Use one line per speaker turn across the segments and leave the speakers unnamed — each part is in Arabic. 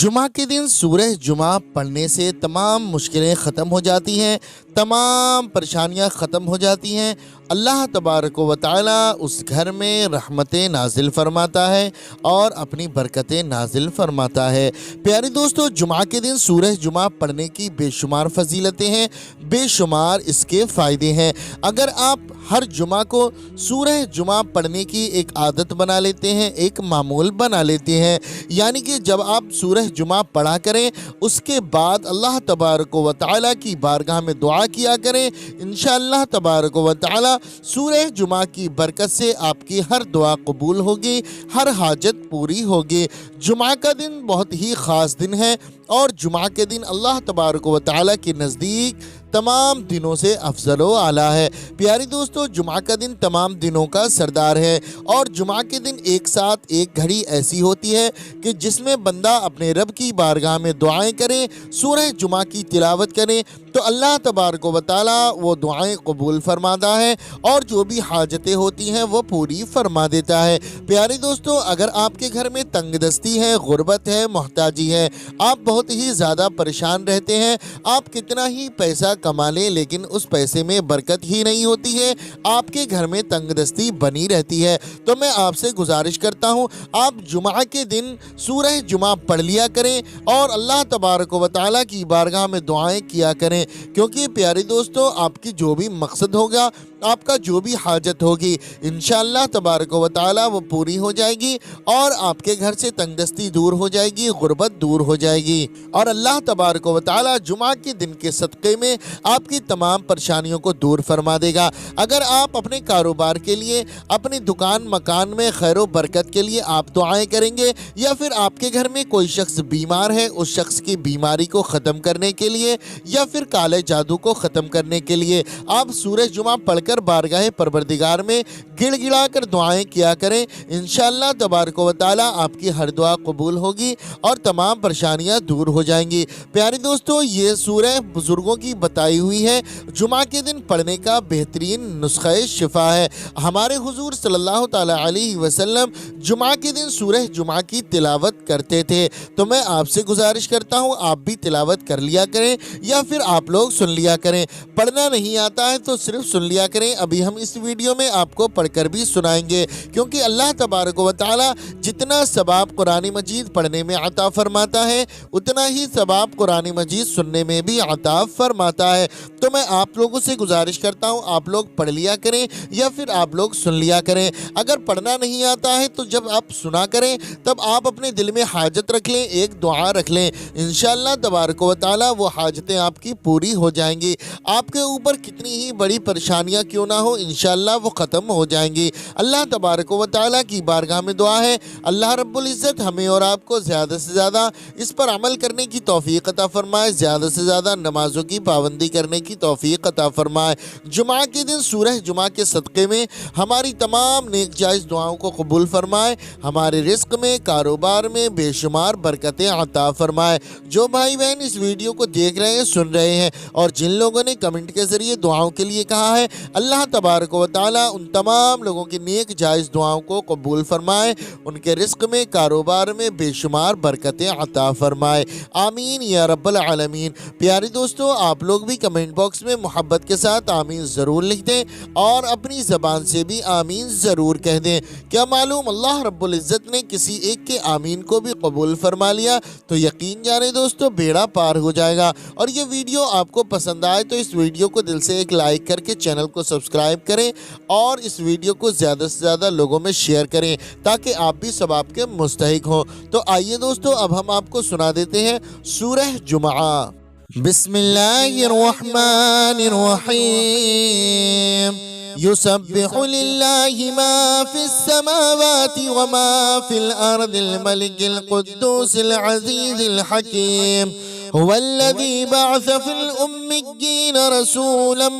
जुमा के दिन सूरह जुमा पढ़ने से तमाम मुश्किलें ख़त्म हो जाती हैं, तमाम परेशानियां ख़त्म हो जाती हैं। अल्लाह तबारक व तआला उस घर में रहमतें नाजिल फरमाता है और अपनी बरकतें नाजिल फरमाता है। प्यारे दोस्तों, जुमा के दिन सूरह जुमा पढ़ने की बेशुमार फजीलतें हैं, बेशुमार इसके फ़ायदे हैं। अगर आप हर जुमा को सूरह जुमा पढ़ने की एक आदत बना लेते हैं, एक मामूल बना लेते हैं, यानी कि जब आप सूरह जुमा पढ़ा करें उसके बाद अल्लाह तबारक व तआला की बारगाह में दुआ किया करें, इंशाअल्लाह तबारक व तआला सूरह जुमा की बरकत से आपकी हर दुआ कबूल होगी, हर हाजत पूरी होगी। जुमा का दिन बहुत ही ख़ास दिन है और जुमा के दिन अल्लाह तबारक व तआला के नज़दीक तमाम दिनों से अफजल व आला है। प्यारे दोस्तों, जुमा का दिन तमाम दिनों का सरदार है और जुमा के दिन एक साथ एक घड़ी ऐसी होती है कि जिसमें बंदा अपने रब की बारगाह में दुआएं करे, सूरह जुमा की तिलावत करें तो अल्लाह तबारक व तआला वो दुआएं कबूल फरमाता है और जो भी हाजतें होती हैं वो पूरी फरमा देता है। प्यारे दोस्तों, अगर आपके घर में तंगदस्ती है, गुर्बत है, मोहताजी है, आप बहुत ही ज़्यादा परेशान रहते हैं, आप कितना ही पैसा कमा लें लेकिन उस पैसे में बरकत ही नहीं होती है, आपके घर में तंगदस्ती बनी रहती है, तो मैं आपसे गुजारिश करता हूँ आप जुमा के दिन सूरह जुमा पढ़ लिया करें और अल्लाह तबारक व तआला की बारगाह में दुआएं किया करें, क्योंकि प्यारे दोस्तों आपकी जो भी मकसद होगा, आपका जो भी हाजत होगी, इंशाअल्लाह तबारक व तआला वो पूरी हो जाएगी और आपके घर से तंगदस्ती दूर हो जाएगी, गुर्बत दूर हो जाएगी और अल्लाह तबारक व तआला जुमा के दिन के सदक़े में आपकी तमाम परेशानियों को दूर फरमा देगा। अगर आप अपने कारोबार के लिए, अपनी दुकान मकान में खैर व बरकत के लिए आप दुआएं करेंगे, या फिर आपके घर में कोई शख्स बीमार है, उस शख्स की बीमारी को ख़त्म करने के लिए या फिर काले जादू को ख़त्म करने के लिए आप सूरह जुमा पढ़कर बारगाह परवरदिगार में गिड़गिड़ा कर दुआएं किया करें, इंशाअल्लाह तबारक व तआला आपकी हर दुआ कबूल होगी और तमाम परेशानियां दूर हो जाएंगी। प्यारे दोस्तों, ये सूरह बुजुर्गों की बताई हुई है, जुमा के दिन पढ़ने का बेहतरीन नुस्खा शिफा है। हमारे हुजूर सल्लल्लाहु ताला अलैहि वसल्लम जुमा के दिन सूरह जुमा की तिलावत करते थे, तो मैं आपसे गुजारिश करता हूँ आप भी तिलावत कर लिया करें या फिर आप लोग सुन लिया करें। पढ़ना नहीं आता है तो सिर्फ सुन लिया करें। अभी हम इस वीडियो में आपको पढ़कर भी सुनाएंगे, क्योंकि अल्लाह तबारक व तआला जितना सवाब कुरान मजीद पढ़ने में अता फरमाता है उतना ही सवाब कुरान मजीद सुनने में भी अता फरमाता है। तो मैं आप लोगों से गुजारिश करता हूँ आप लोग पढ़ लिया करें या फिर आप लोग सुन लिया करें। अगर पढ़ना नहीं आता है तो जब आप सुना करें तब आप अपने दिल में हाजत रख लें, एक दुआ रख लें, इंशाअल्लाह तबारक व तआला वो हाजतें आपकी पूरी हो जाएंगी। आपके ऊपर कितनी ही बड़ी परेशानियां क्यों ना हो, इंशाअल्लाह वो ख़त्म हो जाएंगी। अल्लाह तबारक व तआला की बारगाह में दुआ है अल्लाह रब्बुल इज़्ज़त हमें और आपको ज़्यादा से ज़्यादा इस पर अमल करने की तौफीक अता फरमाए, ज़्यादा से ज़्यादा नमाज़ों की पाबंदी करने की तौफीक अता फरमाए। जुमा के दिन सूरह जुमा के सदक़े में हमारी तमाम नेक जायज़ दुआओं को कबूल फरमाए, हमारे रिस्क में, कारोबार में बेशुमार बरकतें अता फरमाए। जो भाई बहन इस वीडियो को देख रहे हैं, सुन रहे हैं और जिन लोगों ने कमेंट के ज़रिए दुआओं के लिए कहा है, अल्लाह तबारक व तआला उन तमाम लोगों की नेक जायज़ दुआओं को कबूल फरमाए, उनके रिस्क में, कारोबार में बेशुमार बरकतें अता फरमाए, आमीन या रब्बल आलमीन। प्यारे दोस्तों, आप लोग भी कमेंट बॉक्स में मोहब्बत के साथ आमीन ज़रूर लिख दें और अपनी ज़बान से भी आमीन ज़रूर कह दें। क्या मालूम अल्लाह रब्बुल इज़्ज़त ने किसी एक के आमीन को भी कबूल फरमा लिया तो यकीन जाने दोस्तों बेड़ा पार हो जाएगा। और ये वीडियो आपको पसंद आए तो इस वीडियो को दिल से एक लाइक करके चैनल को सब्सक्राइब करें और इस वीडियो को ज़्यादा से ज़्यादा लोगों में शेयर करें ताकि आप भी सवाब के मुस्तहिक हों। तो आइए दोस्तों, अब हम आपको सुना देते हैं सूरह जुमा। बिस्मिल्लाहिर्रहमानिर्रहीम। युसब्बिहु लिल्लाहि मा फिस समावाति व मा फिल अर्दिल मलिकिल कुद्दूसिल अज़ीज़िल हकीम। हुवल्लज़ी बअस फिल उम्मिय्यीन रसूलन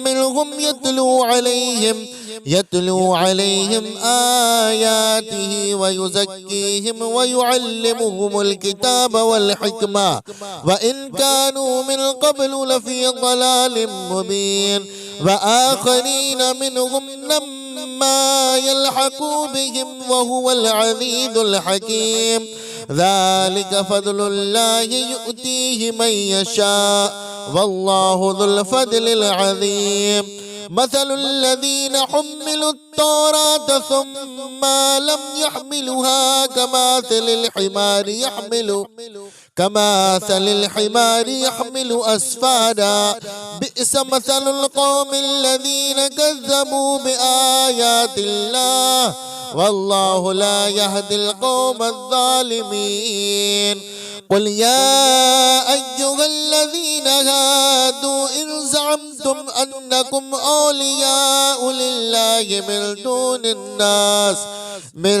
मिनहुम यतलू अलैहिम आयातिही व युज़क्कीहिम व युअल्लिमुहुमुल किताब वल हिकमा व इन कानू मिन क़ब्लु लफ़ी ज़लालिम मुबीन व आखरीन मिनहुम लम्मा यल्हक़ू बिहिम व हुवल अज़ीज़ुल हकीम। ذلك فضل الله يؤتيه من يشاء والله ذو الفضل العظيم. مثل الذين حملوا التوراة ثم لم يحملوها كمثل الحمار يحمل أسفادا بئس مثل القوم الذين كذبوا بآيات الله والله لا يهدي القوم الظالمين. قل يا أيها الذين هادوا إن زعمتم أنكم أولياء لله من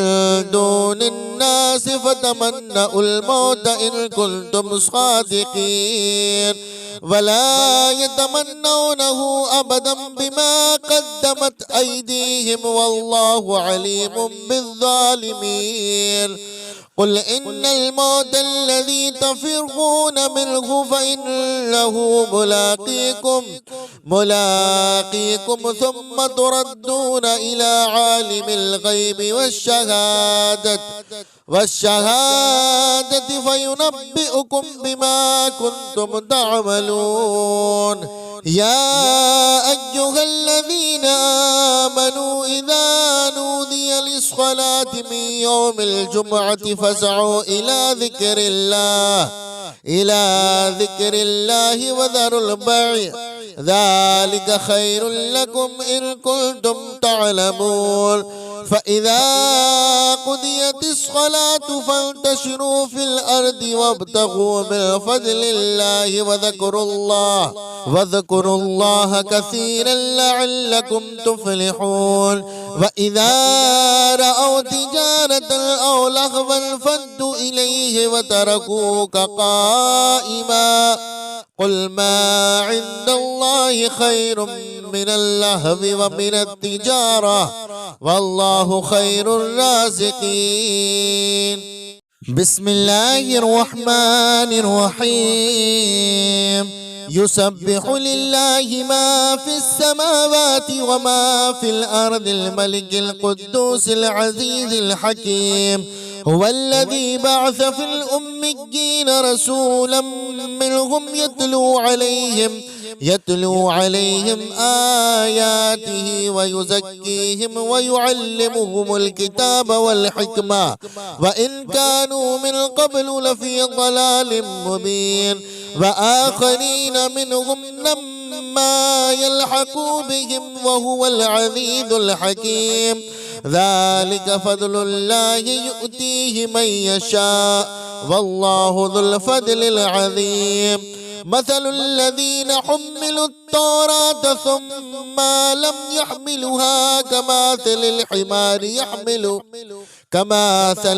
دون الناس فتمنوا الموت إن كنتم صادقين ولا يتمنونه أبدا بما قدمت أيديهم والله عليم بالظالمين. قل إن الموت الذي تفرون منه فإنه ملاقيكم ثم تردون إلى عالم الغيب والشهادة فينبئكم بما كنتم تعملون. يا أيها الذين آمنوا إذا نودي للصلاة من يوم الجمعة فاسعوا إلى ذكر الله وذروا البيع ذلك خير لكم إن كنتم تعلمون. فإذا قضيت الصلاة فانتشروا في الأرض وابتغوا من فضل الله واذكروا الله كثيرا لعلكم تفلحون. وإذا رأوا تجارة أو لهوا انفضوا إليه وتركوك قائما قل ما عند الله خير من اللهو ومن التجارة والله خير الرازقين. بسم الله الرحمن الرحيم. يسبح لله ما في السماوات وما في الأرض الملك القدوس العزيز الحكيم. هو الذي بعث في الأميين رسولا منهم يتلو عليهم آياته ويزكيهم ويعلمهم الكتاب والحكمة وإن كانوا من قبل لفي ضلال مبين. وآخرين منهم لما يلحقوا بهم وهو العزيز الحكيم. ذلك فضل الله يؤتيه من يشاء والله ذو الفضل العظيم. مثل الذين حملوا التوراة ثم لم يحملوها كمثل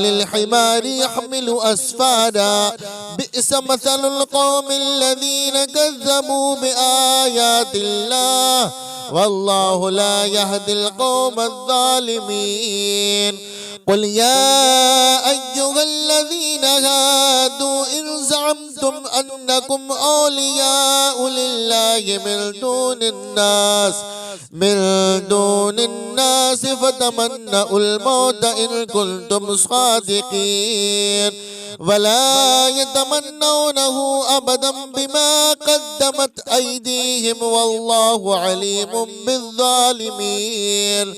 الحمار يحمل أسفادا بئس مثل القوم الذين كذبوا بآيات الله والله لا يهدي القوم الظالمين. قل يا أيها الذين هادوا إن زعمتم أنكم أولياء لله من دون الناس فتمنوا الموت إن كنتم صادقين ولا يتمنونه أبدا بما قدمت أيديهم والله عليم بالظالمين.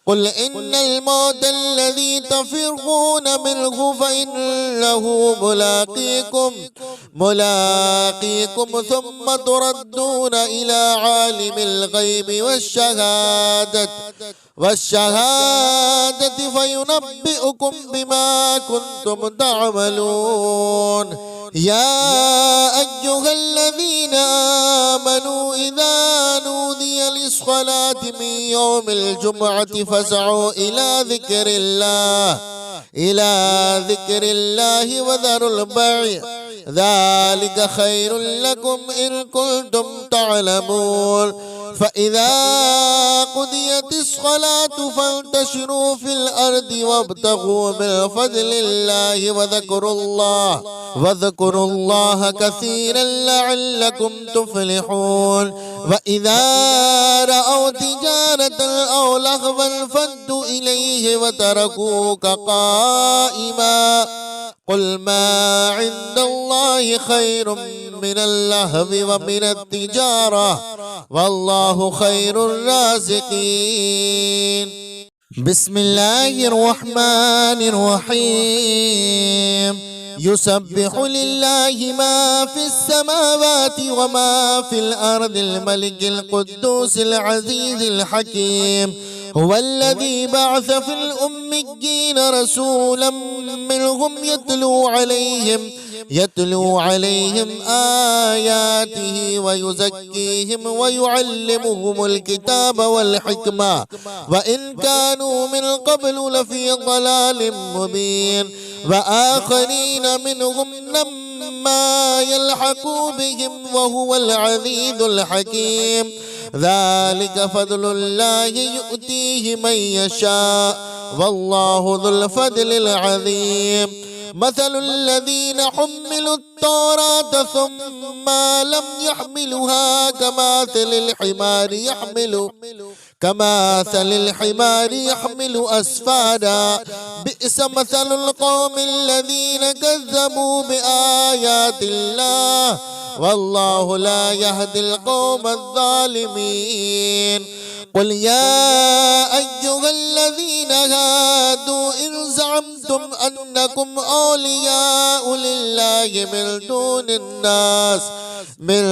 قل إن الموت الذي تفرون منه فإنه ملاقيكم ثم تردون إلى عالم الغيب والشهادة فينبئكم بما كنتم تعملون. يا أيها الذين آمنوا إذا نودي للصلاة من يوم الجمعة فاسعوا إلى ذكر الله وذروا البيع ذلك خير لكم إن كنتم تعلمون. فإذا قضيت الصلاة فانتشروا في الأرض وابتغوا من فضل الله واذكروا الله كثيرا لعلكم تفلحون. وإذا رأوا تجارة أو لهوا انفضوا إليه وتركوك قائما قل ما عند الله خير من اللهو ومن التجارة والله خير الرازقين. بسم الله الرحمن الرحيم. يسبح لله ما في السماوات وما في الأرض الملك القدوس العزيز الحكيم. هو الذي بعث في الأميين رسولا منهم يتلو عليهم آياته ويزكيهم ويعلمهم الكتاب والحكمة وإن كانوا من قبل لفي ضلال مبين. وآخرين منهم لما يلحقوا بهم وهو العزيز الحكيم. ذلك فضل الله يؤتيه من يشاء والله ذو الفضل العظيم. مثل الذين حملوا التوراة ثم لم يحملوها كمثل الحمار يحمل أسفادا. بئس مثل القوم الذين كذبوا بآيات الله والله لا يهدي القوم الظالمين. قل يا أيها الذين هادوا إن زعمتم أنكم أولياء لله من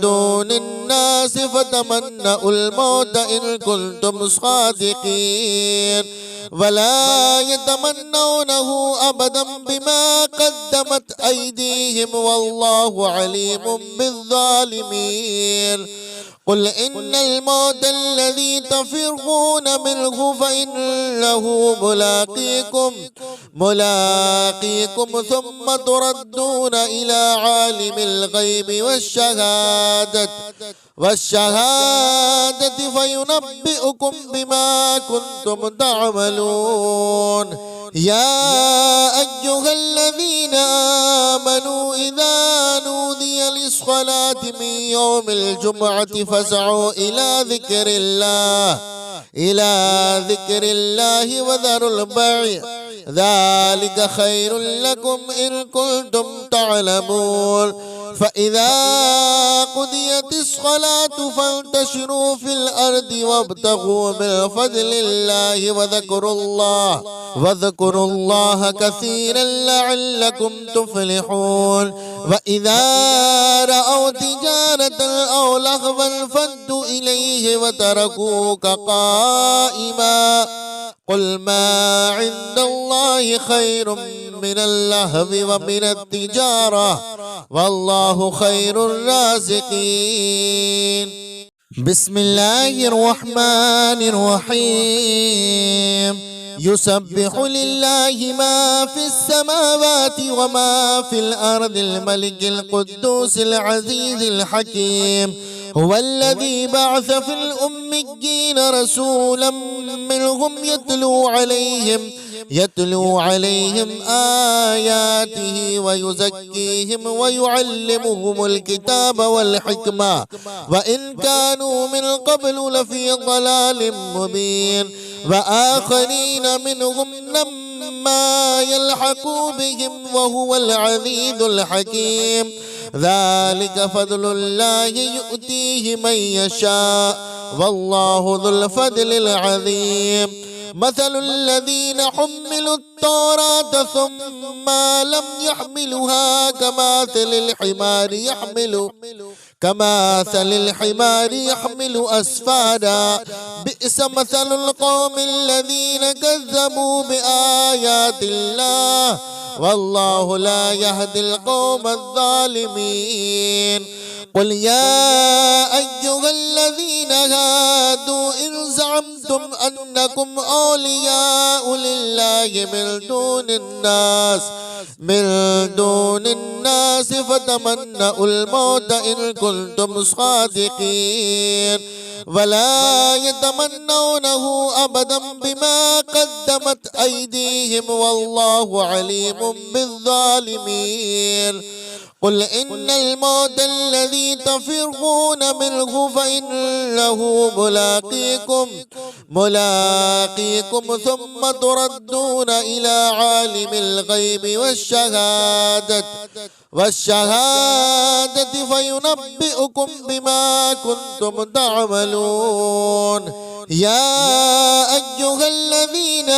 دون الناس فتمنوا الموت إن كنتم صادقين ولا يتمنونه أبدا بما قدمت أيديهم والله عليم بالظالمين. قل إن الموت الذي تفرون منه فإنه ملاقيكم ثم تردون إلى عالم الغيب والشهادة فينبئكم بما كنتم تعملون. يا أيها الذين آمنوا إذا نودي للصلاة من يوم الجمعة فاسعوا إلى ذكر الله وذروا البيع ذلك خير لكم إن كنتم تعلمون. فإذا قضيت الصلاة فانتشروا في الأرض وابتغوا من فضل الله واذكروا الله كثيرا لعلكم تفلحون. وإذا رأوا تجارة أو لهوا انفضوا إليه وتركوك قائما. قل ما عند الله خير من اللهو ومن التجارة والله خير الرازقين. بسم الله الرحمن الرحيم. يسبح لله ما في السماوات وما في الأرض الملك القدوس العزيز الحكيم. هو الذي بعث في الأميين رسولا منهم يتلو عليهم آياته ويزكيهم ويعلمهم الكتاب والحكمة وإن كانوا من قبل لفي ضلال مبين. وآخرين منهم لما يلحقوا بهم وهو العزيز الحكيم. ذلك فضل الله يؤتيه من يشاء والله ذو الفضل العظيم. مثل الذين حملوا التوراة ثم لم يحملوها كمثل الحمار يحمل أسفادا. بئس مثل القوم الذين كذبوا بآيات الله والله لا يهدي القوم الظالمين. قل يا أيها الذين هادوا إن زعمتم أنكم أولياء لله من دون الناس فتمنوا الموت إن كنتم صادقين ولا يتمنونه أبدا بما قدمت أيديهم والله عليم بالظالمين. قل إن الموت الذي تفرون منه فإنه ملاقيكم ثم تردون إلى عالم الغيب والشهادة فينبئكم بما كنتم تعملون. يا أيها الذين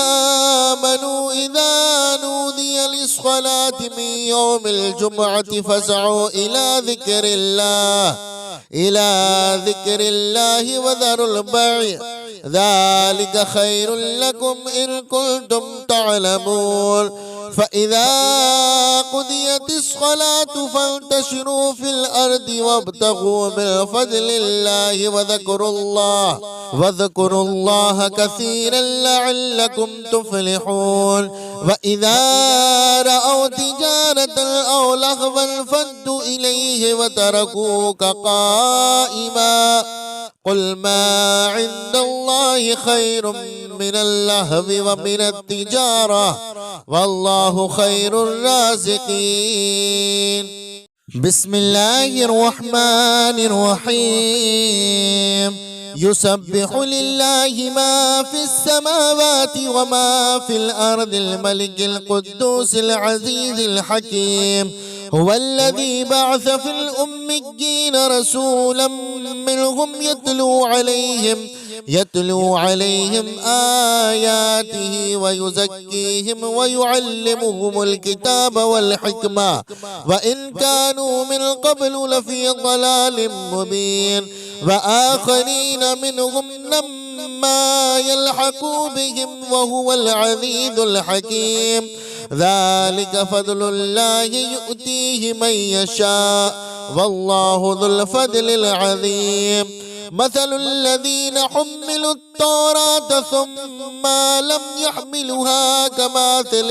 آمنوا إذا نودي للصلاة من يوم الجمعة فاسعوا إلى ذكر الله وذروا البيع ذلك خير لكم إن كنتم تعلمون. فإذا قضيت الصلاة فانتشروا في الأرض وابتغوا من فضل الله واذكروا الله كثيرا لعلكم تفلحون. وإذا رأوا تجارة أو لهوا انفضوا إليه وتركوك قائما قل ما عند الله خير من اللهو ومن التجارة والله خير الرازقين. بسم الله الرحمن الرحيم. يسبح لله ما في السماوات وما في الأرض الملك القدوس العزيز الحكيم. هو الذي بعث في الأميين رسولا منهم يتلو عليهم آياته ويزكيهم ويعلمهم الكتاب والحكمة وإن كانوا من قبل لفي ضلال مبين. وآخرين منهم لما يلحقوا بهم وهو العزيز الحكيم. ذلك فضل الله يؤتيه من يشاء والله ذو الفضل العظيم. مثل الذين حملوا التوراة ثم لم يحملوها كمثل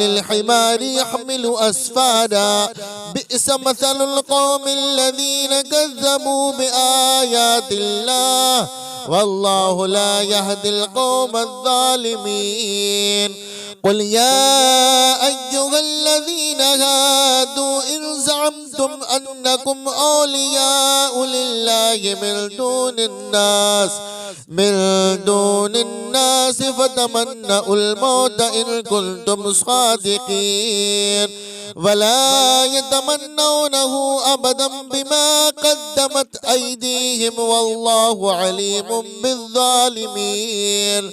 الحمار يحمل أسفادا بئس مثل القوم الذين كذبوا بآيات الله والله لا يهدي القوم الظالمين. قل يا أيها الذين هادوا إن زعمتم أنكم أولياء لله من دون الناس فتمنوا الموت إن كنتم صادقين ولا يتمنونه أبدا بما قدمت أيديهم والله عليم بالظالمين.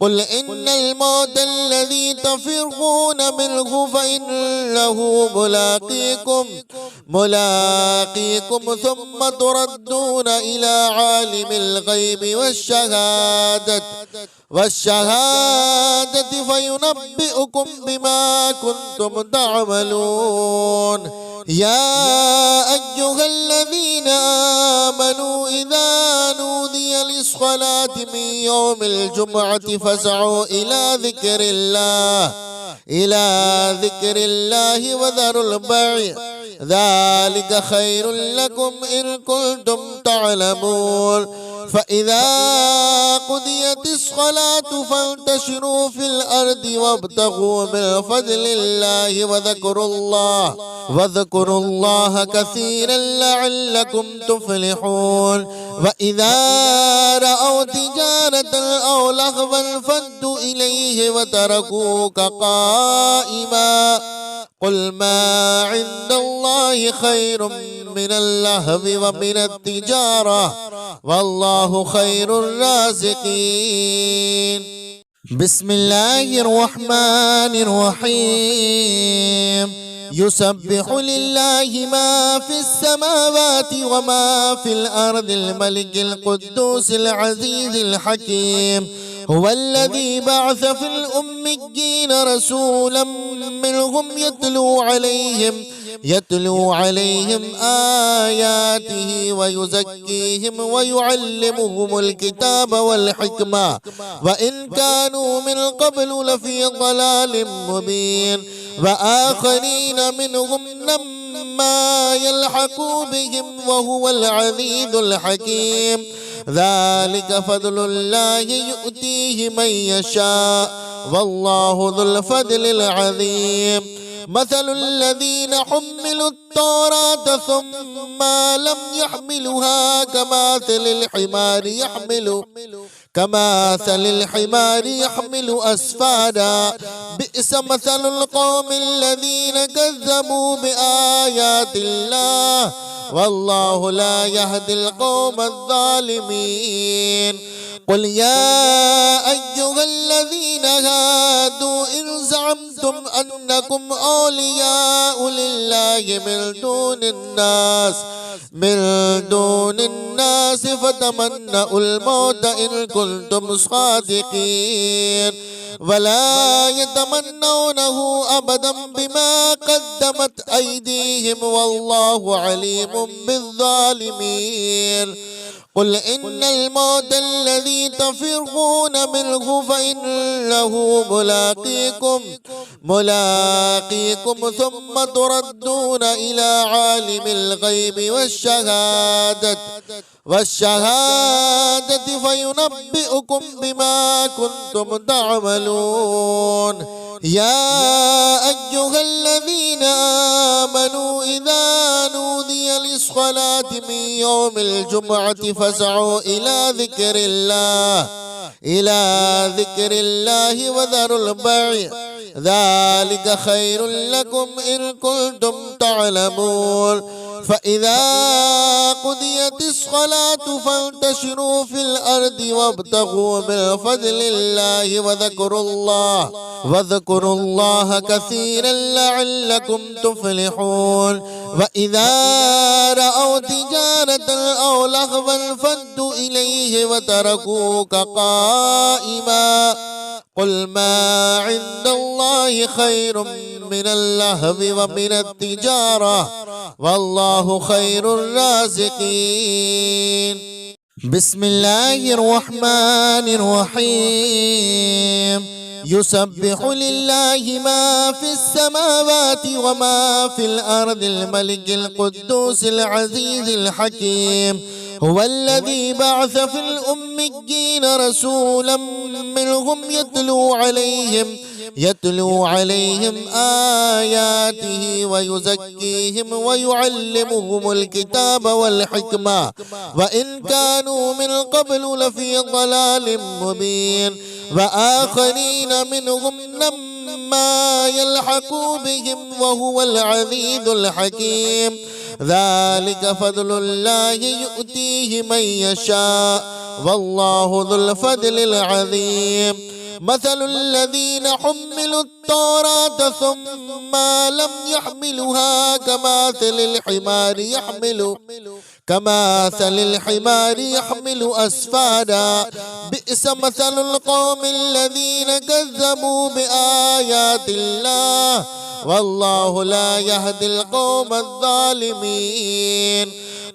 قل إن الموت الذي تفرون منه فإنه ملاقيكم ثم تردون إلى عالم الغيب والشهادة فينبئكم بما كنتم تعملون. يا أيها الذين آمنوا إذا نودي للصلاة من يوم الجمعة فاسعوا إلى ذكر الله وذروا البيع ذلك خير لكم إن كنتم تعلمون. فإذا قضيت الصلاة فانتشروا في الأرض وابتغوا من فضل الله واذكروا الله كثيرا لعلكم تفلحون. وإذا رأوا تجارة أو لهوا انفضوا إليه وتركوك قائما قل ما عند الله خير من اللهو ومن التجارة والله خير الرازقين. بسم الله الرحمن الرحيم. يسبح لله ما في السماوات وما في الأرض الملك القدوس العزيز الحكيم. هو الذي بعث في الأميين رسولا منهم يتلو عليهم آياته ويزكيهم ويعلمهم الكتاب والحكمة وإن كانوا من قبل لفي ضلال مبين. وآخرين منهم لما يلحقوا بهم وهو العزيز الحكيم. ذلك فضل الله يؤتيه من يشاء والله ذو الفضل العظيم. مثل الذين حملوا التوراة ثم لم يحملوها كمثل الحمار يحمل أسفادا بئس مثل القوم الذين كذبوا بآيات الله والله لا يهدي القوم الظالمين. قل يا أيها الذين هادوا إن زعمتم أنكم أولياء لله من دون الناس فتمنوا الموت إن كنتم صادقين ولا يتمنونه أبدا بما قدمت أيديهم والله عليم بالظالمين. قل إن الموت الذي تفرون منه فإنه ملاقيكم ثم تردون إلى عالم الغيب والشهادة فينبئكم بما كنتم تعملون. يا أيها الذين آمنوا إذا نودي للصلاة من يوم الجمعة فاسعوا إلى ذكر الله وذروا البيع ذلك خير لكم إن كنتم تعلمون. فإذا قضيت الصلاة فانتشروا في الأرض وابتغوا من فضل الله واذكروا الله كثيرا لعلكم تفلحون. وإذا رأوا تجارة أو لهوا انفضوا إليه وتركوك قائما قل ما عند الله خير من اللهو ومن التجارة والله خير الرازقين. بسم الله الرحمن الرحيم. يسبح لله ما في السماوات وما في الأرض الملك القدوس العزيز الحكيم. هو الذي بعث في الأميين رسولا منهم يتلو عليهم آياته ويزكيهم ويعلمهم الكتاب والحكمة وإن كانوا من قبل لفي ضلال مبين. وآخرين منهم لما يلحقوا بهم وهو العزيز الحكيم. ذلك فضل الله يؤتيه من يشاء والله ذو الفضل العظيم. مثل الذين حملوا التوراة ثم لم يحملوها كمثل الحمار يحمل أسفادا بئس مثل القوم الذين كذبوا بآيات الله والله لا يهدي القوم الظالمين.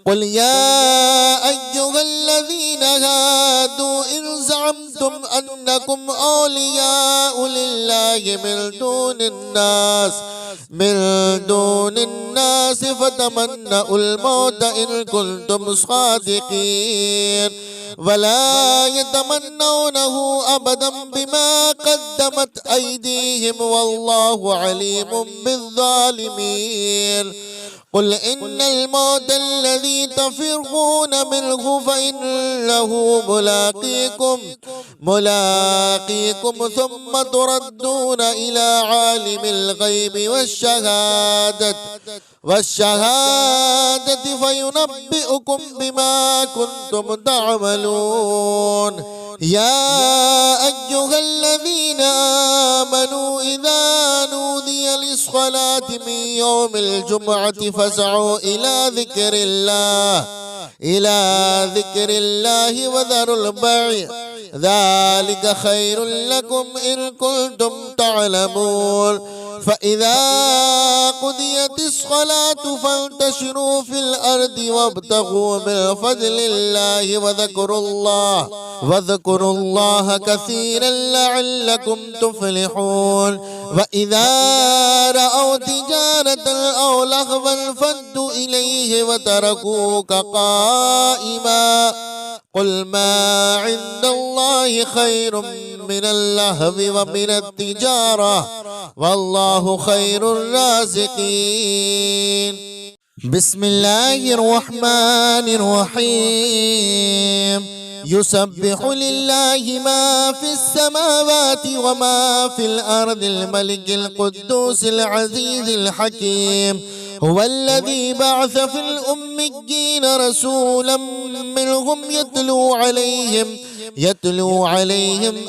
قل يا أيها الذين هادوا إن زعمتم أنكم أولياء لله من دون الناس فتمنوا الموت إن كنتم صادقين ولا يتمنونه أبدا بما قدمت أيديهم والله عليم بالظالمين. قل إن الموت الذي تفرون منه فإنه ملاقيكم ثم تردون إلى عالم الغيب والشهادة فينبئكم بما كنتم تعملون. يا أيها الذين آمنوا إذا نودي للصلاة من يوم الجمعة فاسعوا إلى ذكر الله وذروا البيع ذلك خير لكم إن كنتم تعلمون. فإذا قضيت الصلاة فانتشروا في الأرض وابتغوا من فضل الله واذكروا الله كثيرا لعلكم تفلحون. وإذا رأوا تجارة أو لهوا انفضوا إليه وتركوك قائما قل ما عند الله خير من اللهو ومن التجارة والله خير الرازقين. بسم الله الرحمن الرحيم. يسبح لله ما في السماوات وما في الأرض الملك القدوس العزيز الحكيم. هو الذي بعث في الأميين رسولا منهم يتلو عليهم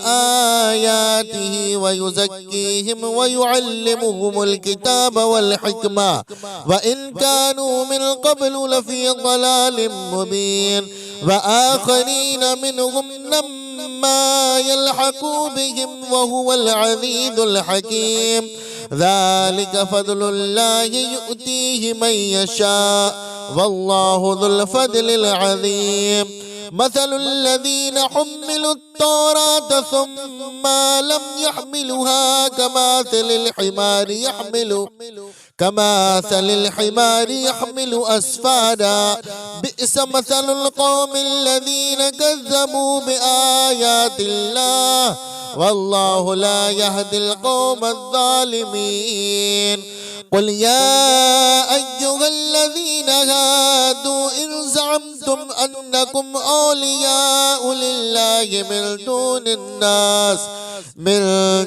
آياته ويزكيهم ويعلمهم الكتاب والحكمة وإن كانوا من قبل لفي ضلال مبين. وآخرين منهم لما يلحقوا بهم وهو العزيز الحكيم. ذلك فضل الله يؤتيه من يشاء والله ذو الفضل العظيم. مثل الذين حملوا التوراة ثم لم يحملوها كمثل الحمار يحمل أسفادا. بئس مثل القوم الذين كذبوا بآيات الله والله لا يهدي القوم الظالمين. قل يا أيها الذين هادوا إن زعمتم أنكم أولياء لله من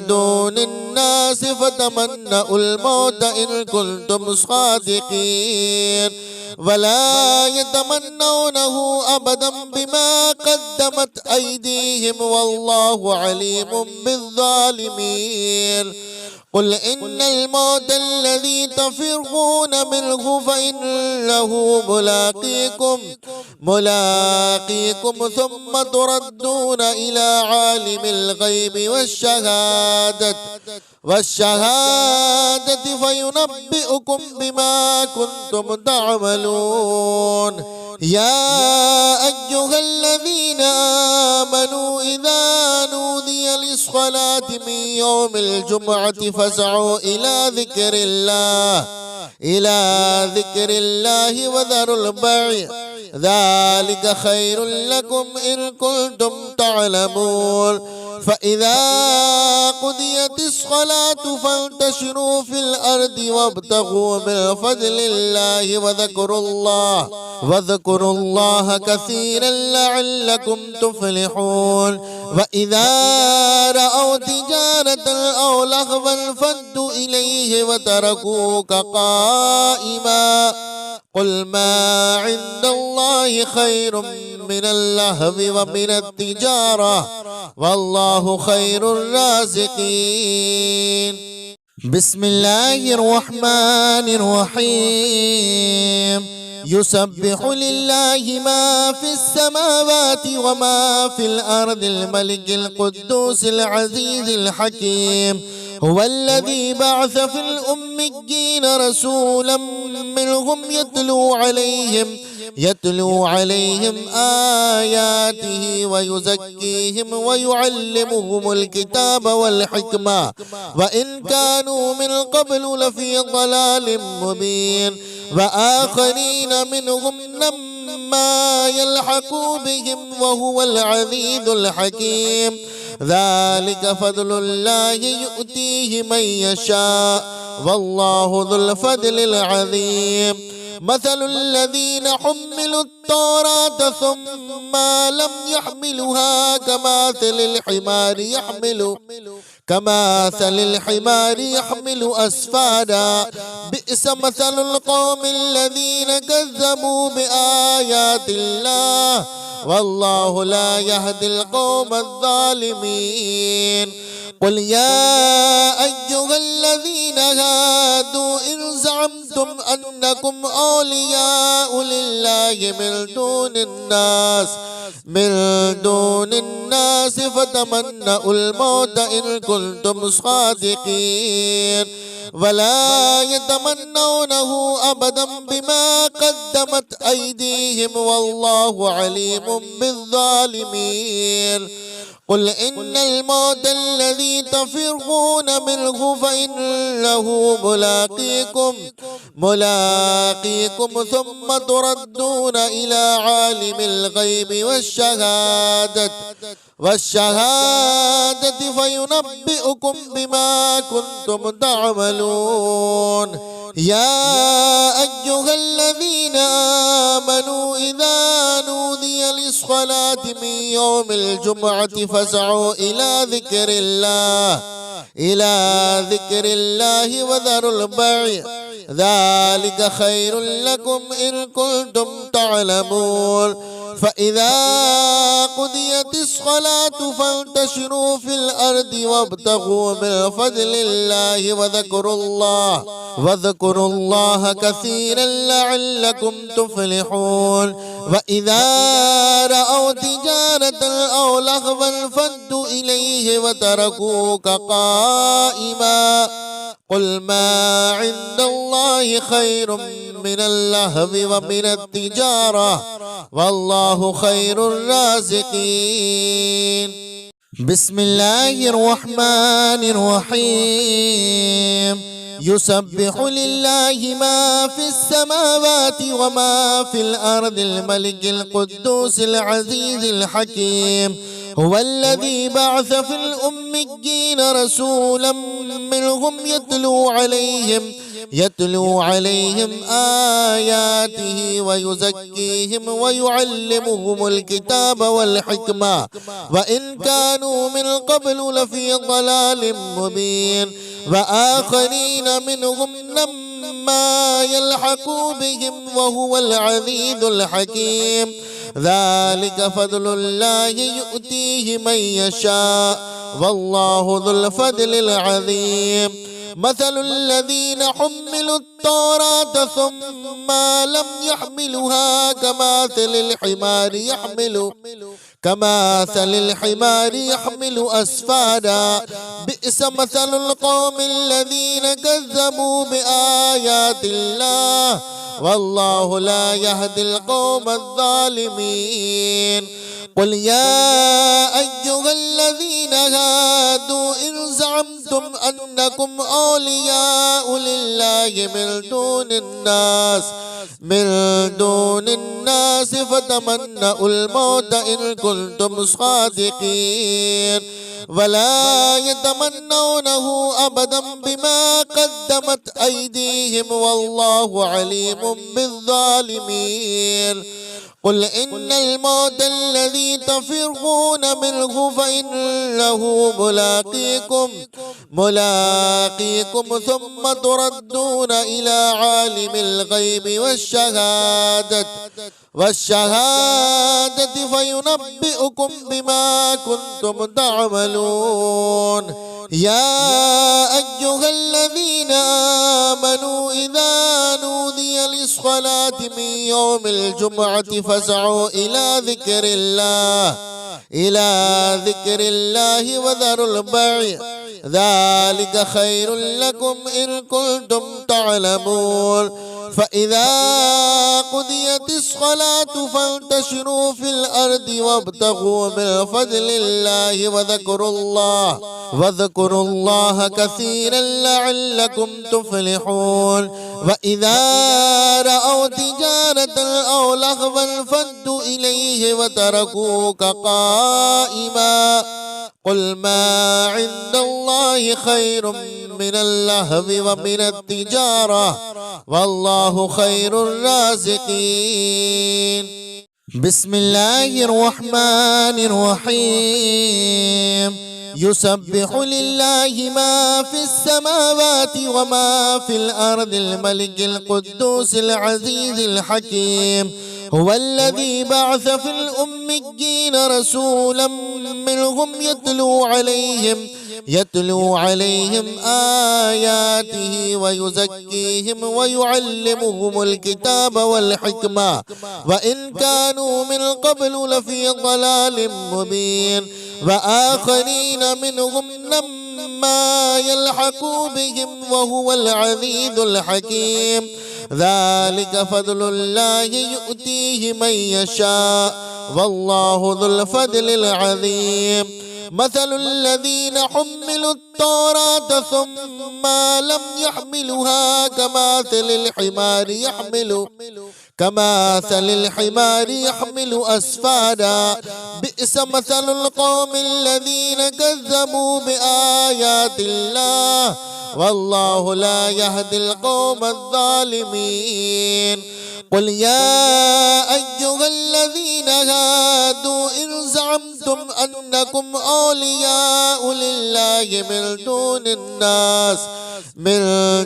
دون الناس فتمنوا الموت إن كنتم صادقين ولا يتمنونه أبدا بما قدمت أيديهم والله عليم بالظالمين. قل إن الموت الذي تفرون منه فإنه ملاقيكم ثم تردون إلى عالم الغيب والشهادة فينبئكم بما كنتم تعملون. يا أيها الذين آمنوا إذا نودي للصلاة من يوم الجمعة فاسعوا إلى ذكر الله وذروا البيع ذلك خير لكم إن كنتم تعلمون. فإذا قضيت الصلاة فانتشروا في الأرض وابتغوا من فضل الله واذكروا الله كثيرا لعلكم تفلحون. وإذا رأوا تجارة أو لهوا انفضوا إليه وتركوك قائما. قل ما عند الله خير من اللهو ومن التجارة والله خير الرازقين. بسم الله الرحمن الرحيم. يسبح لله ما في السماوات وما في الأرض الملك القدوس العزيز الحكيم. هو الذي بعث في الأميين رسولا منهم يتلو عليهم آياته ويزكيهم ويعلمهم الكتاب والحكمة وإن كانوا من قبل لفي ضلال مبين. وآخرين منهم لما يلحقوا بهم وهو العزيز الحكيم. ذلك فضل الله يؤتيه من يشاء والله ذو الفضل العظيم. مثل الذين حملوا التوراة ثم لم يحملوها كمثل الحمار يحمل أسفادا. بئس مثل القوم الذين كذبوا بآيات الله والله لا يهدي القوم الظالمين. قل يا أيها الذين هادوا إن زعمتم أنكم أولياء لله من دون الناس فتمنوا الموت إن كنتم صادقين ولا يتمنونه أبدا بما قدمت أيديهم والله عليم بالظالمين. قل إن الموت الذي تفرون منه فإنه ملاقيكم ثم تردون إلى عالم الغيب والشهادة فينبئكم بما كنتم تعملون. يا أيها الذين آمنوا إذا نودي للصلاة من يوم الجمعة فاسعوا إلى ذكر الله وذروا البيع ذلك خير لكم إن كنتم تعلمون. فإذا قضيت الصلاة فانتشروا في الأرض وابتغوا من فضل الله واذكروا الله كثيرا لعلكم تفلحون. وإذا رأوا تجارة أو لهوا انفضوا إليه وتركوك قائما قل ما عند الله خير من اللهو ومن التجارة والله خير الرازقين. بسم الله الرحمن الرحيم. يسبح لله ما في السماوات وما في الأرض الملك القدوس العزيز الحكيم. هو الذي بعث في الأميين رسولا منهم يتلو عليهم آياته ويزكيهم ويعلمهم الكتاب والحكمة وإن كانوا من قبل لفي ضلال مبين. وآخرين منهم لما يلحقوا بهم وهو العزيز الحكيم. ذلك فضل الله يؤتيه من يشاء والله ذو الفضل العظيم. مثل الذين حملوا التوراة ثم لم يحملوها كمثل الحمار يحمل أسفادا بئس مثل القوم الذين كذبوا بآيات الله والله لا يهدي القوم الظالمين. قل يا أيها الذين هادوا إن زعمتم أنكم أولياء لله من دون الناس فتمنوا الموت إن كنتم صادقين ولا يتمنونه أبدا بما قدمت أيديهم والله عليم بالظالمين. قل إن الموت الذي تفرون منه فإنه ملاقيكم ثم تردون إلى عالم الغيب والشهادة فينبئكم بما كنتم تعملون. يا أيها الذين آمنوا إذا نودي للصلاة من يوم الجمعة فاسعوا إلى ذكر الله وذروا البيع ذلك خير لكم إن كنتم تعلمون. فإذا قضيت الصلاة فانتشروا في الأرض وابتغوا من فضل الله واذكروا الله كثيرا لعلكم تفلحون. وإذا رأوا تجارة أو لهوا انفضوا إليه وتركوك قائما قل ما عند الله خير من اللهو ومن التجارة والله خير الرازقين. بسم الله الرحمن الرحيم. يسبح لله ما في السماوات وما في الأرض الملك القدوس العزيز الحكيم. هو الذي بعث في الأميين رسولا منهم يتلو عليهم آياته ويزكيهم ويعلمهم الكتاب والحكمة وإن كانوا من قبل لفي ضلال مبين. وآخرين منهم لما يلحقوا بهم وهو العزيز الحكيم. ذلك فضل الله يؤتيه من يشاء والله ذو الفضل العظيم. مثل الذين حملوا التوراة ثم لم يحملوها كمثل الحمار يحمل أسفادا بئس مثل القوم الذين كذبوا بآيات الله والله لا يهدي القوم الظالمين. قل يا أيها الذين هادوا إن زعمتم أنكم أولياء لله من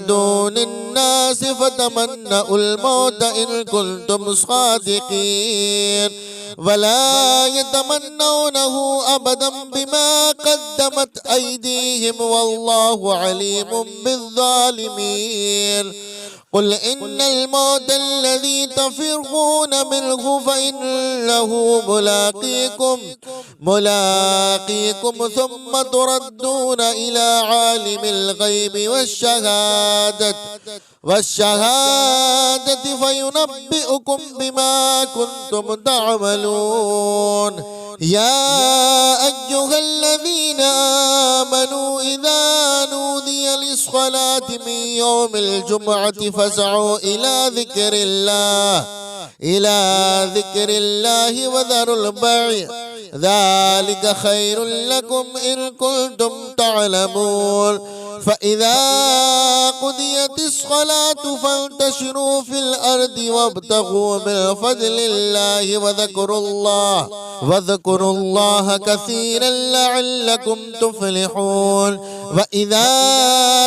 دون الناس فتمنوا الموت إن كنتم صادقين ولا يتمنونه أبدا بما قدمت أيديهم والله عليم بالظالمين. قل إن الموت الذي تفرون منه فإنه ملاقيكم ثم تردون إلى عالم الغيب والشهادة فينبئكم بما كنتم تعملون. يا أيها الذين آمنوا إذا نودي للصلاة من يوم الجمعة فاسعوا إلى ذكر الله وذروا البيع ذلك خير لكم إن كنتم تعلمون. فإذا قضيت الصلاة فانتشروا في الأرض وابتغوا من فضل الله واذكروا الله كثيرا لعلكم تفلحون. وإذا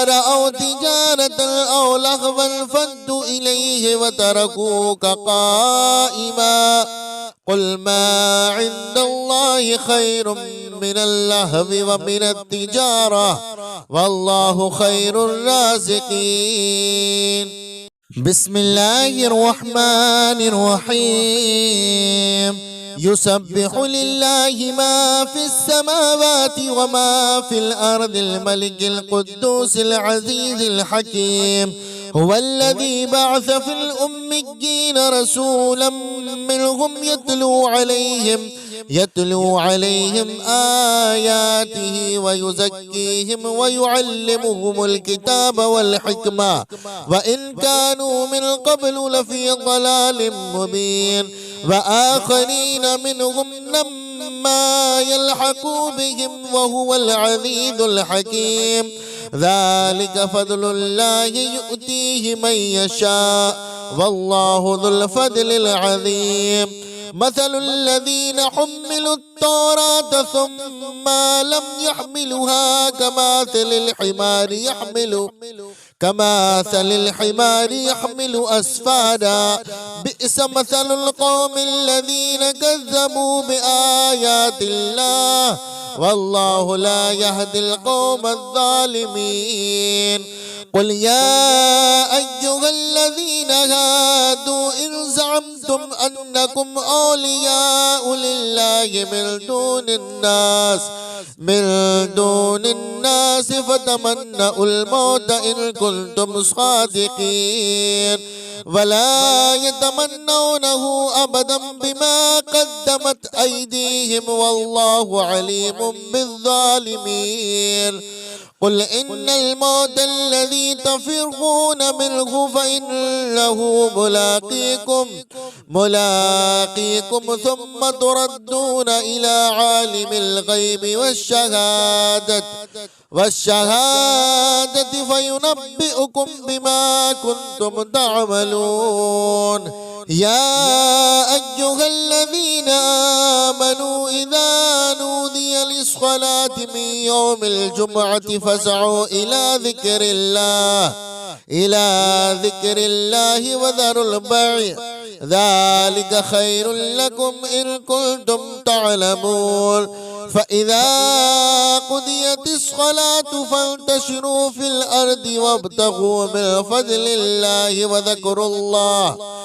رأوا تجارة أو لهوا انفضوا إليه وتركوك قائما قل ما عند الله خير من اللهو ومن التجارة والله خير الرازقين. بسم الله الرحمن الرحيم. يسبح لله ما في السماوات وما في الأرض الملك القدوس العزيز الحكيم. هو الذي بعث في الأميين رسولا منهم يتلو عليهم آياته ويزكيهم ويعلمهم الكتاب والحكمة وإن كانوا من قبل لفي ضلال مبين. وآخرين منهم لما يلحقوا بهم وهو العزيز الحكيم. ذلك فضل الله يؤتيه من يشاء والله ذو الفضل العظيم. مثل الذين حملوا التوراة ثم لم يحملوها كمثل الحمار يحمل أسفادا بئس مثل القوم الذين كذبوا بآيات الله والله لا يهدي القوم الظالمين. قل يا أيها الذين هادوا إن زعمتم أنكم أولياء لله من دون الناس فتمنوا الموت إن كنتم صادقين ولا يتمنونه أبدا بما قدمت أيديهم والله عليم بالظالمين. قل إن الموت الذي تفرون منه فإنه ملاقيكم ثم تردون إلى عالم الغيب والشهادة فينبئكم بما كنتم تعملون. يا أيها الذين آمنوا إذا نودي للصلاة من يوم الجمعة فاسعوا إلى ذكر الله وذروا البيع ذلك خير لكم إن كنتم تعلمون. فإذا قضيت الصلاة فانتشروا في الأرض وابتغوا من فضل الله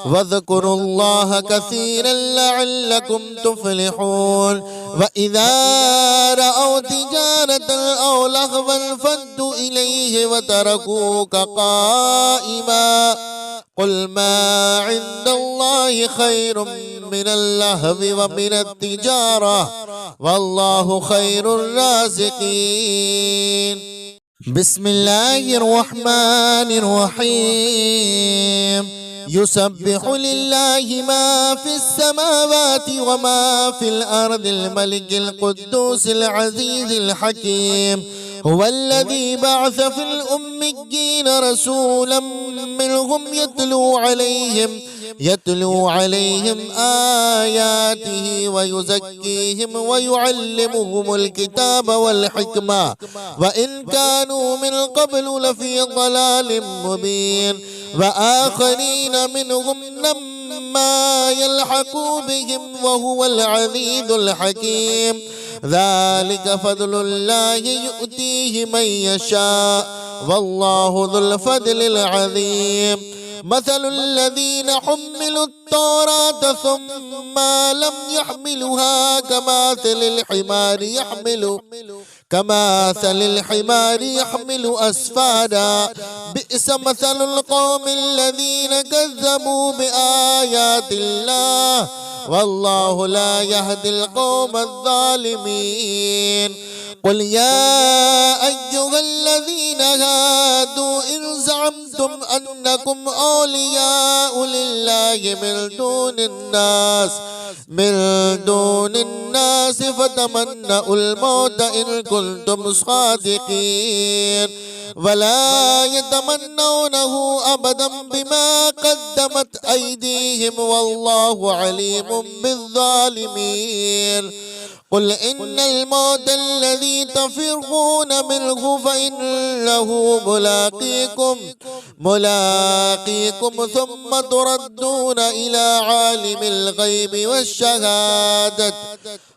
واذكروا الله كثيرا لعلكم تفلحون. وإذا رأوا تجارة أو لهوا انفضوا إليه وتركوك قائما قل ما عند الله خير من اللهو ومن التجارة والله خير الرازقين. بسم الله الرحمن الرحيم. يسبح لله ما في السماوات وما في الأرض الملك القدوس العزيز الحكيم. هو الذي بعث في الأميين رسولا منهم يتلو عليهم آياته ويزكيهم ويعلمهم الكتاب والحكمة وإن كانوا من قبل لفي ضلال مبين. وآخرين منهم لما يلحقوا بهم وهو العزيز الحكيم. ذلك فضل الله يؤتيه من يشاء والله ذو الفضل العظيم. مثل الذين حملوا التوراة ثم لم يحملوها كمثل الحمار يحمل أسفادا. بئس مثل القوم الذين كذبوا بآيات الله والله لا يهدي القوم الظالمين. قل يا أيها الذين هادوا إن زعمتم أنكم أولياء لله من دون الناس فتمنوا الموت إن كنتم صادقين ولا يتمنونه أبدا بما قدمت أيديهم والله عليم بالظالمين. قل إن الموت الذي تفرون منه فإنه ملاقيكم ثم تردون إلى عالم الغيب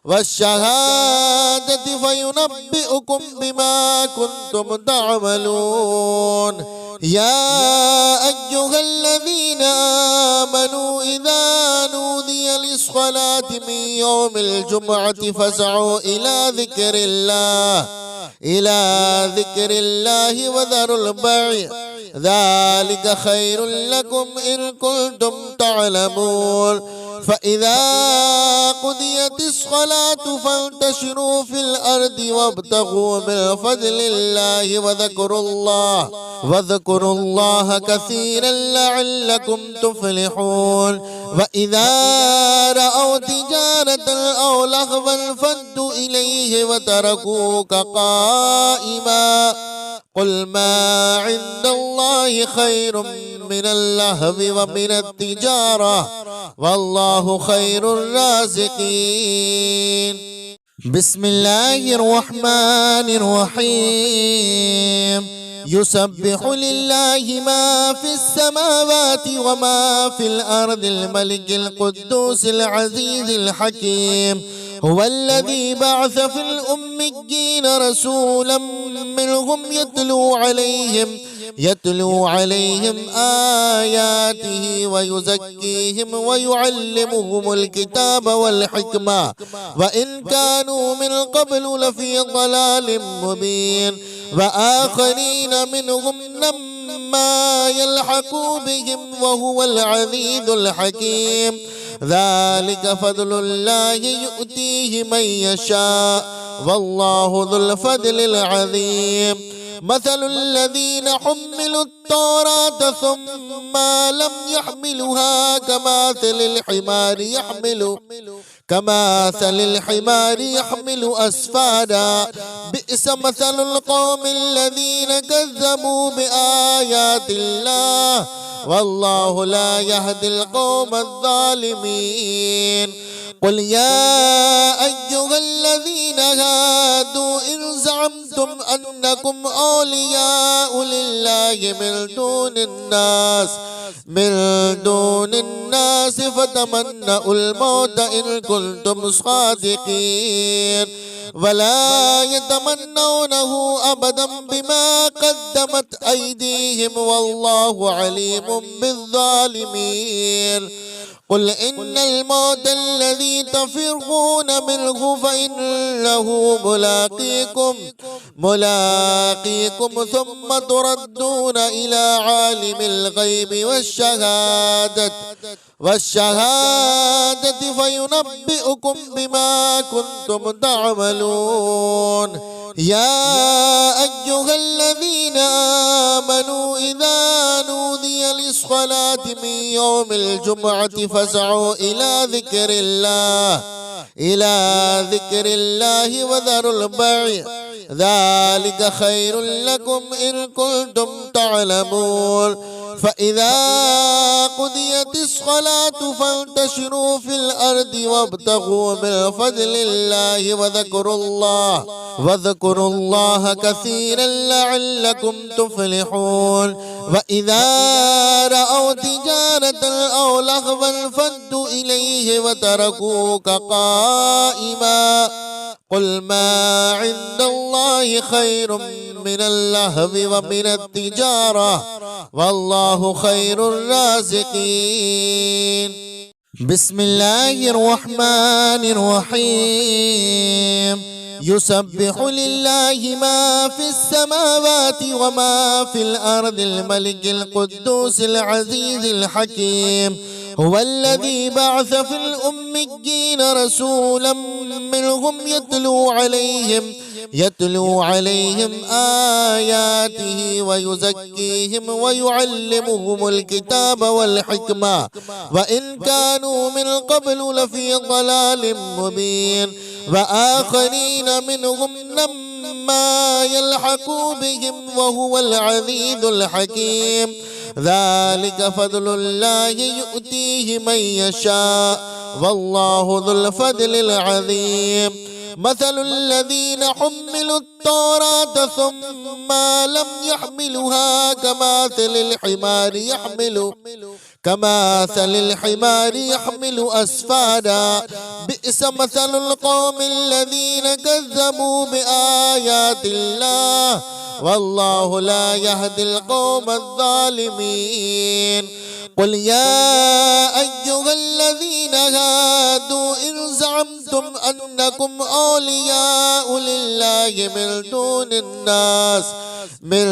والشهادة فينبئكم بما كنتم تعملون. يا أيها الذين آمنوا إذا نودي للصلاة من يوم الجمعة فاسعوا إلى ذكر الله وذروا البيع ذلك خير لكم إن كنتم تعلمون. فإذا قضيت الصلاة فانتشروا في الأرض وابتغوا من فضل الله واذكروا الله كثيرا لعلكم تفلحون. وإذا رأوا تجارة أو لهوا انفضوا إليه وتركوك قائما. قل ما عند الله خير من اللهو ومن التجارة والله خير الرازقين. بسم الله الرحمن الرحيم. يسبح لله ما في السماوات وما في الأرض الملك القدوس العزيز الحكيم. هو الذي بعث في الأميين رسولا منهم يتلو عليهم آياته ويزكيهم ويعلمهم الكتاب والحكمة وإن كانوا من قبل لفي ضلال مبين. وآخرين منهم لما يلحقوا بهم وهو العزيز الحكيم. ذلك فضل الله يؤتيه من يشاء والله ذو الفضل العظيم. مثل الذين حملوا التوراة ثم لم يحملوها كمثل الحمار يحمل أسفادا. بئس مثل القوم الذين كذبوا بآيات الله والله لا يهدي القوم الظالمين. قل يا أيها الذين هادوا إن زعمتم أنكم أولياء لله من دون الناس فتمنوا الموت إن كنتم صادقين ولا يتمنونه أبدا بما قدمت أيديهم والله عليم بالظالمين. قل إن الموت الذي تفرون منه فإنه ملاقيكم ثم تردون إلى عالم الغيب والشهادة فينبئكم بما كنتم تعملون. يا أيها الذين آمنوا إذا نودي للصلاة من يوم الجمعة فاسعوا إلى ذكر الله وذروا البيع ذلك خير لكم إن كنتم تعلمون. فإذا قضيت الصلاة فانتشروا في الأرض وابتغوا من فضل الله واذكروا الله كثيرا لعلكم تفلحون. وإذا رأوا تجارة أو لهوا انفضوا إليه وتركوك قائما قل ما عند الله خير من اللهو ومن التجارة والله خير الرازقين. بسم الله الرحمن الرحيم. يسبح لله ما في السماوات وما في الأرض الملك القدوس العزيز الحكيم. هو الذي بعث في الأميين رسولا منهم يتلو عليهم آياته ويزكيهم ويعلمهم الكتاب والحكمة وإن كانوا من قبل لفي ضلال مبين. وآخرين منهم لما يلحقوا بهم وهو العزيز الحكيم. ذلك فضل الله يؤتيه من يشاء والله ذو الفضل العظيم. مثل الذين حملوا التوراة ثم لم يحملوها كمثل الحمار يحمل أسفادا بئس مثل القوم الذين كذبوا بآيات الله والله لا يهدي القوم الظالمين. قل يا أيها الذين هادوا إن زعمتم أنكم أولياء لله من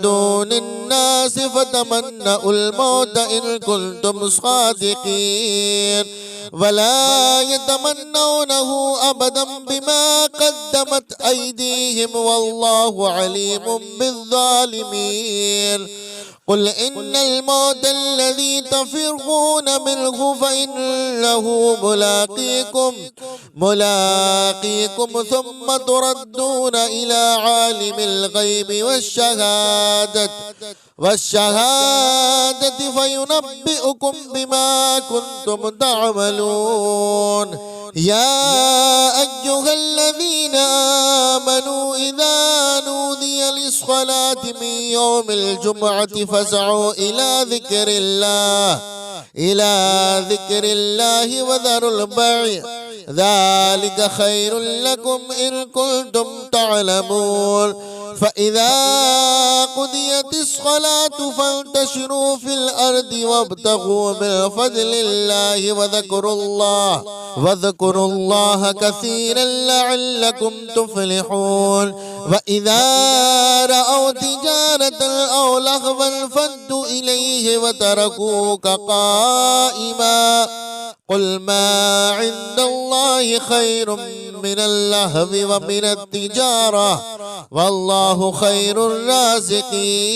دون الناس فتمنوا الموت إن كنتم صادقين ولا يتمنونه أبدا بما قدمت أيديهم والله عليم بالظالمين. قل إن الموت الذي تفرون منه فإنه ملاقيكم ثم تردون إلى عالم الغيب والشهادة فينبئكم بما كنتم تعملون. يا أيها الذين آمنوا إذا نودي للصلاة من يوم الجمعة فاسعوا إلى ذكر الله وذروا البيع ذلك خير لكم إن كنتم تعلمون. فإذا قضيت الصلاة فانتشروا في الأرض وابتغوا من فضل الله واذكروا الله كثيرا لعلكم تفلحون. وإذا رأوا تجارة أو لهوا انفضوا إليه وتركوك قائما قل ما عند الله خير من اللهو ومن التجارة والله خير الرازقين.